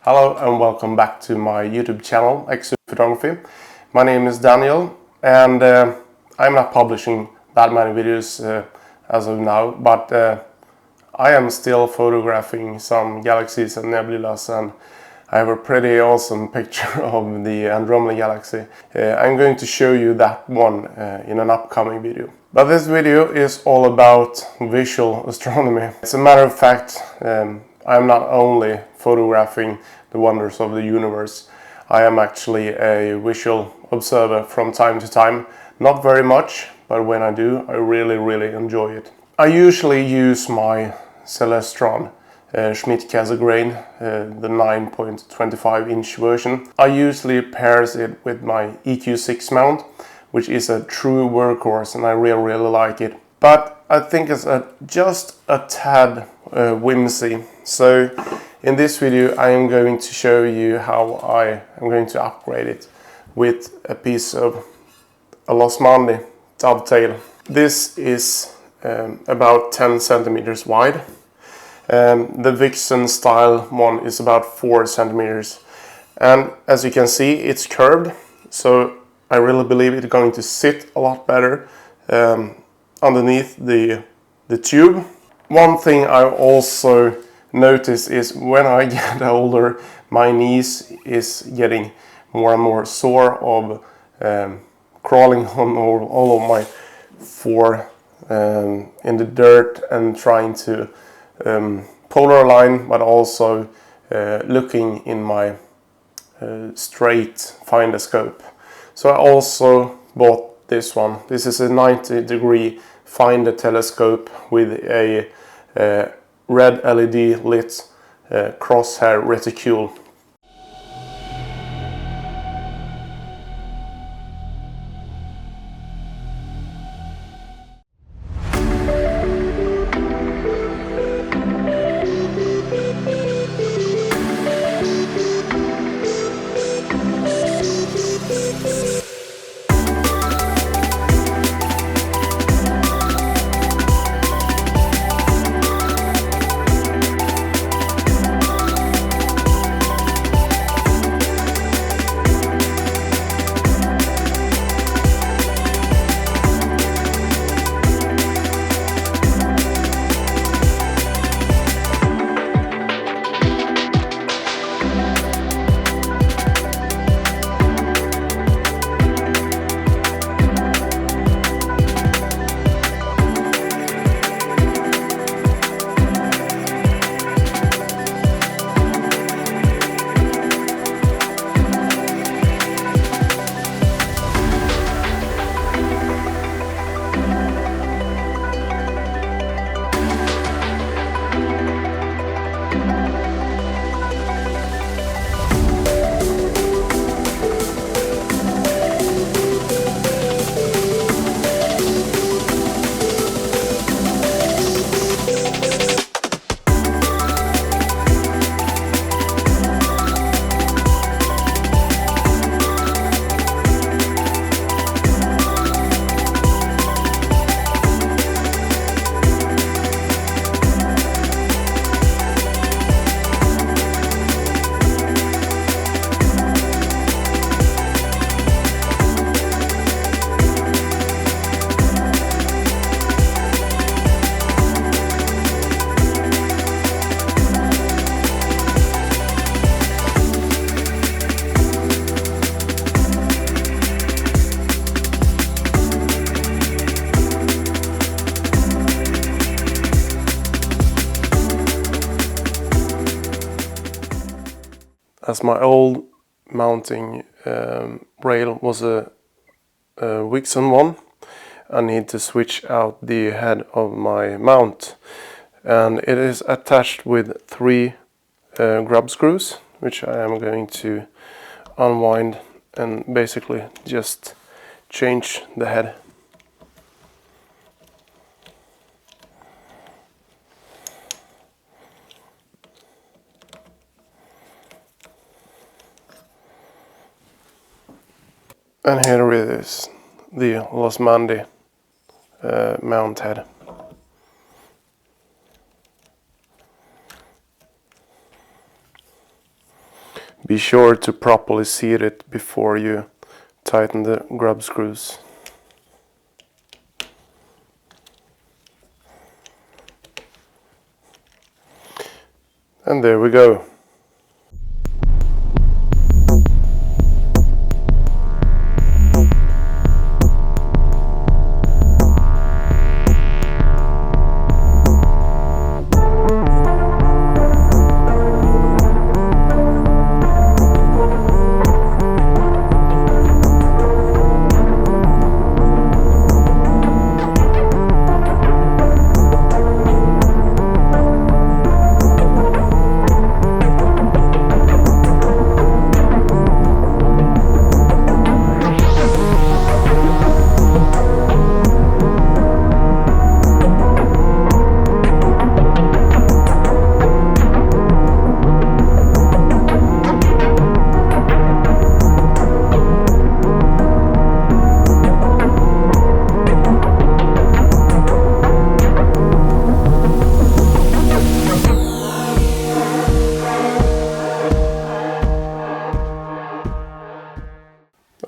Hello and welcome back to my YouTube channel, Exo Photography. My name is Daniel and I'm not publishing that many videos as of now, but I am still photographing some galaxies and nebulas, and I have a pretty awesome picture of the Andromeda galaxy. I'm going to show you that one in an upcoming video. But this video is all about visual astronomy. As a matter of fact, I'm not only photographing the wonders of the universe, I am actually a visual observer from time to time. Not very much, but when I do, I really enjoy it. I usually use my Celestron Schmidt Cassegrain, the 9.25 inch version. I usually pairs it with my EQ6 mount, which is a true workhorse, and I really like it. But I think it's just a tad whimsy. So in this video I am going to show you how I am going to upgrade it with a piece of a Losmandy Dovetail. This is about 10 centimeters wide. The Vixen style one is about 4 centimeters, and as you can see, it's curved, so I really believe it's going to sit a lot better underneath the tube. One thing I also notice is when I get older, my knees is getting more and more sore of crawling on all of my four in the dirt and trying to polar align, but also looking in my straight finder scope. So I also bought this one. This is a 90-degree finder telescope with a red LED lit crosshair reticule. As my old mounting rail was a Vixen one, I need to switch out the head of my mount, and it is attached with 3 grub screws, which I am going to unwind and basically just change the head. And here it is, the Losmandy mount head. Be sure to properly seat it before you tighten the grub screws. And there we go.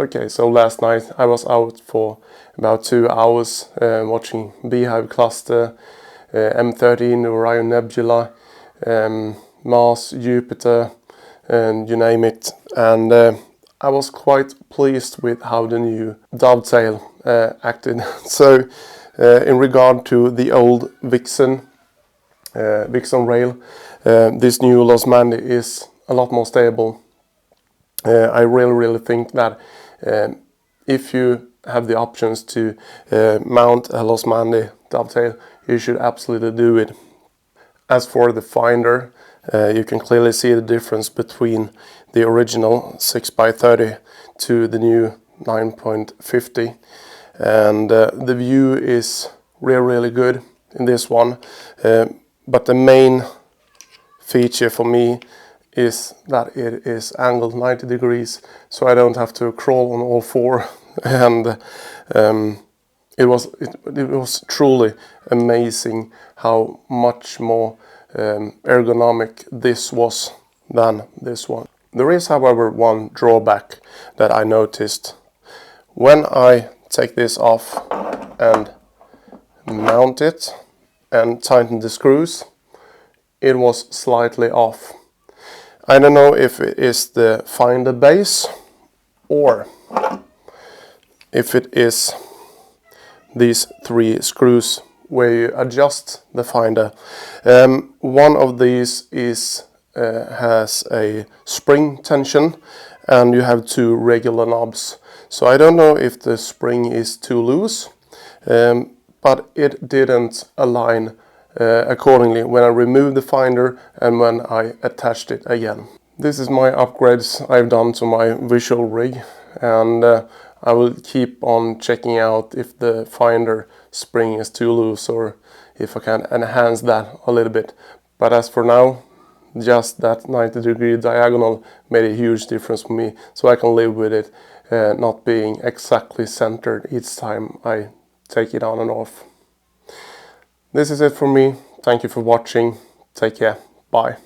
Okay, so last night I was out for about 2 hours watching Beehive Cluster, M13, Orion Nebula, Mars, Jupiter, and you name it. And I was quite pleased with how the new Dovetail acted. So in regard to the old Vixen rail, this new Losmandy is a lot more stable. I really think that if you have the options to mount a Losmandy Dovetail, you should absolutely do it. As for the finder, you can clearly see the difference between the original 6x30 to the new 9.50, and the view is really good in this one, but the main feature for me is that it is angled 90 degrees, so I don't have to crawl on all four. And it was truly amazing how much more ergonomic this was than this one. There is, however, one drawback that I noticed. When I take this off and mount it and tighten the screws, it was slightly off. I don't know if it is the finder base or if it is these 3 screws where you adjust the finder. One of these has a spring tension, and you have 2 regular knobs. So I don't know if the spring is too loose, but it didn't align accordingly when I removed the finder and when I attached it again. This is my upgrades I've done to my visual rig, and I will keep on checking out if the finder spring is too loose or if I can enhance that a little bit. But as for now, just that 90-degree diagonal made a huge difference for me, so I can live with it not being exactly centered each time I take it on and off. This is it for me. Thank you for watching. Take care. Bye.